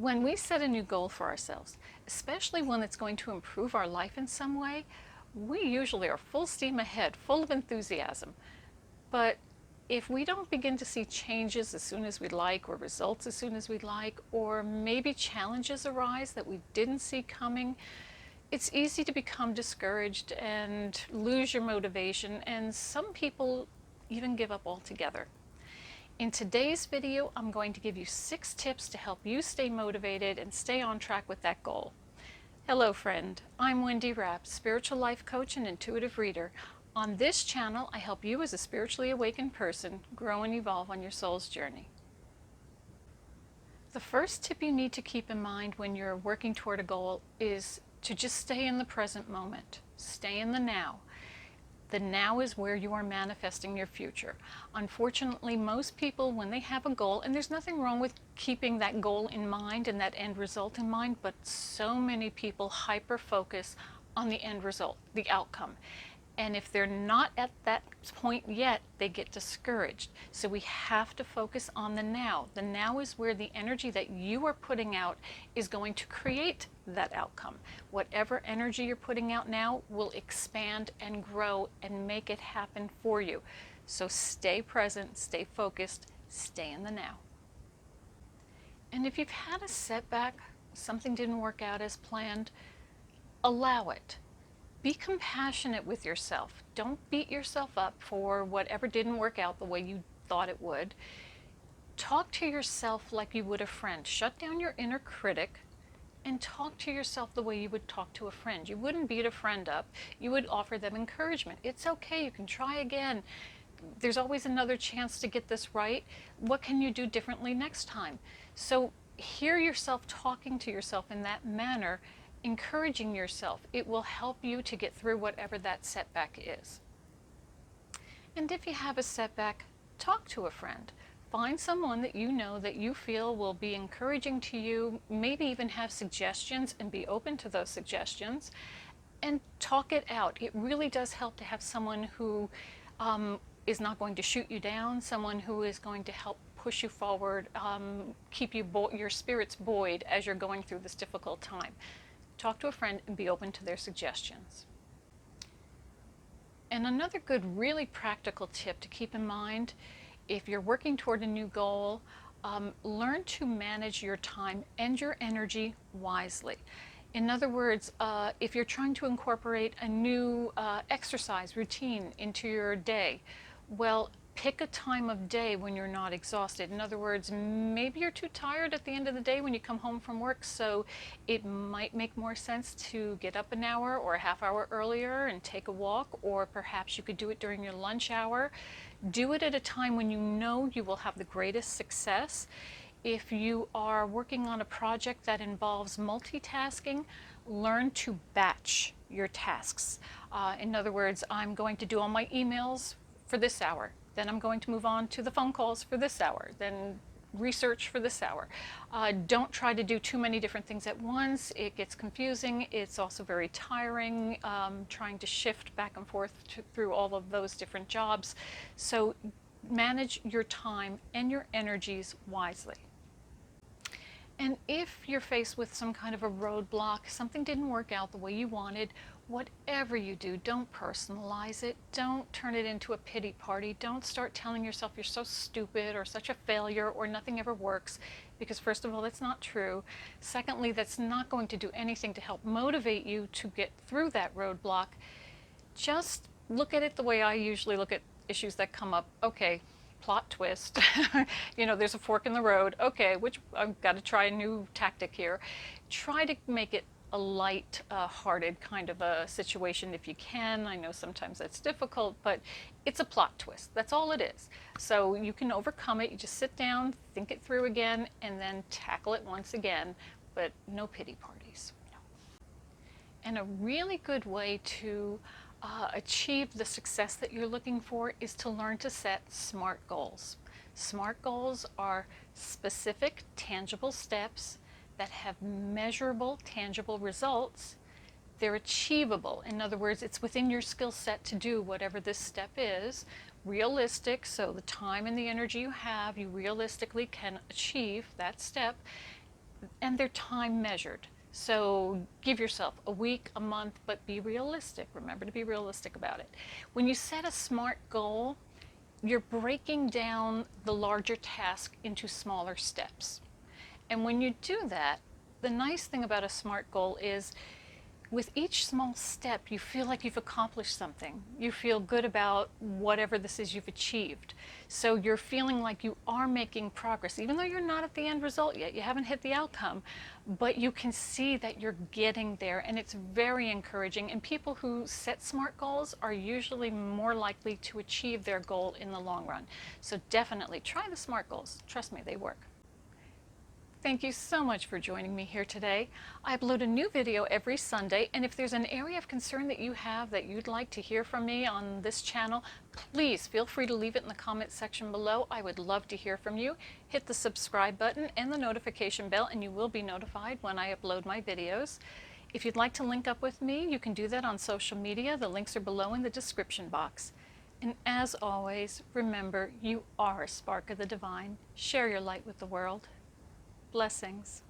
When we set a new goal for ourselves, especially one that's going to improve our life in some way, we usually are full steam ahead, full of enthusiasm. But if we don't begin to see changes as soon as we'd like, or results as soon as we'd like, or maybe challenges arise that we didn't see coming, it's easy to become discouraged and lose your motivation, and some people even give up altogether. In today's video, I'm going to give you 6 tips to help you stay motivated and stay on track with that goal. Hello friend, I'm Wendy Rapp, spiritual life coach and intuitive reader. On this channel, I help you as a spiritually awakened person grow and evolve on your soul's journey. The first tip you need to keep in mind when you're working toward a goal is to just stay in the present moment. Stay in the now. The now is where you are manifesting your future. Unfortunately, most people, when they have a goal, and there's nothing wrong with keeping that goal in mind and that end result in mind, but so many people hyper-focus on the end result, the outcome. And if they're not at that point yet, they get discouraged. So we have to focus on the now. The now is where the energy that you are putting out is going to create that outcome. Whatever energy you're putting out now will expand and grow and make it happen for you. So stay present, stay focused, stay in the now. And if you've had a setback, something didn't work out as planned, allow it. Be compassionate with yourself. Don't beat yourself up for whatever didn't work out the way you thought it would. Talk to yourself like you would a friend. Shut down your inner critic and talk to yourself the way you would talk to a friend. You wouldn't beat a friend up. You would offer them encouragement. It's okay, you can try again. There's always another chance to get this right. What can you do differently next time? So hear yourself talking to yourself in that manner, encouraging yourself. It will help you to get through whatever that setback is. And if you have a setback, talk to a friend. Find someone that you know that you feel will be encouraging to you, maybe even have suggestions and be open to those suggestions, and talk it out. It really does help to have someone who is not going to shoot you down, someone who is going to help push you forward, keep your spirits buoyed as you're going through this difficult time. Talk to a friend and be open to their suggestions. And another good, really practical tip to keep in mind, if you're working toward a new goal, learn to manage your time and your energy wisely. In other words, if you're trying to incorporate a new exercise routine into your day, well, pick a time of day when you're not exhausted. In other words, maybe you're too tired at the end of the day when you come home from work, so it might make more sense to get up an hour or a half hour earlier and take a walk, or perhaps you could do it during your lunch hour. Do it at a time when you know you will have the greatest success. If you are working on a project that involves multitasking, learn to batch your tasks. In other words, I'm going to do all my emails for this hour. Then I'm going to move on to the phone calls for this hour, then research for this hour. Don't try to do too many different things at once. It gets confusing. It's also very tiring trying to shift back and forth through all of those different jobs. So manage your time and your energies wisely. And if you're faced with some kind of a roadblock, something didn't work out the way you wanted, whatever you do, don't personalize it. Don't turn it into a pity party. Don't start telling yourself you're so stupid or such a failure or nothing ever works, because first of all, that's not true. Secondly, that's not going to do anything to help motivate you to get through that roadblock. Just look at it the way I usually look at issues that come up. Okay, plot twist. You know, there's a fork in the road. Okay, I've got to try a new tactic here. Try to make it a light-hearted kind of a situation if you can. I know sometimes that's difficult, but it's a plot twist. That's all it is. So you can overcome it. You just sit down, think it through again, and then tackle it once again, but no pity parties. No. And a really good way to achieve the success that you're looking for is to learn to set SMART goals. SMART goals are specific, tangible steps that have measurable, tangible results. They're achievable. In other words, it's within your skill set to do whatever this step is. Realistic, so the time and the energy you have, you realistically can achieve that step. and they're time measured. So give yourself a week, a month, but be realistic. Remember to be realistic about it. When you set a SMART goal, you're breaking down the larger task into smaller steps. And when you do that, the nice thing about a SMART goal is with each small step, you feel like you've accomplished something. You feel good about whatever this is you've achieved. So you're feeling like you are making progress, even though you're not at the end result yet. You haven't hit the outcome, but you can see that you're getting there, and it's very encouraging. And people who set SMART goals are usually more likely to achieve their goal in the long run. So definitely try the SMART goals. Trust me, they work. Thank you so much for joining me here today. I upload a new video every Sunday, and if there's an area of concern that you have that you'd like to hear from me on this channel, please feel free to leave it in the comment section below. I would love to hear from you. Hit the subscribe button and the notification bell, and you will be notified when I upload my videos. If you'd like to link up with me, you can do that on social media. The links are below in the description box. And as always, remember, you are a spark of the divine. Share your light with the world. Blessings.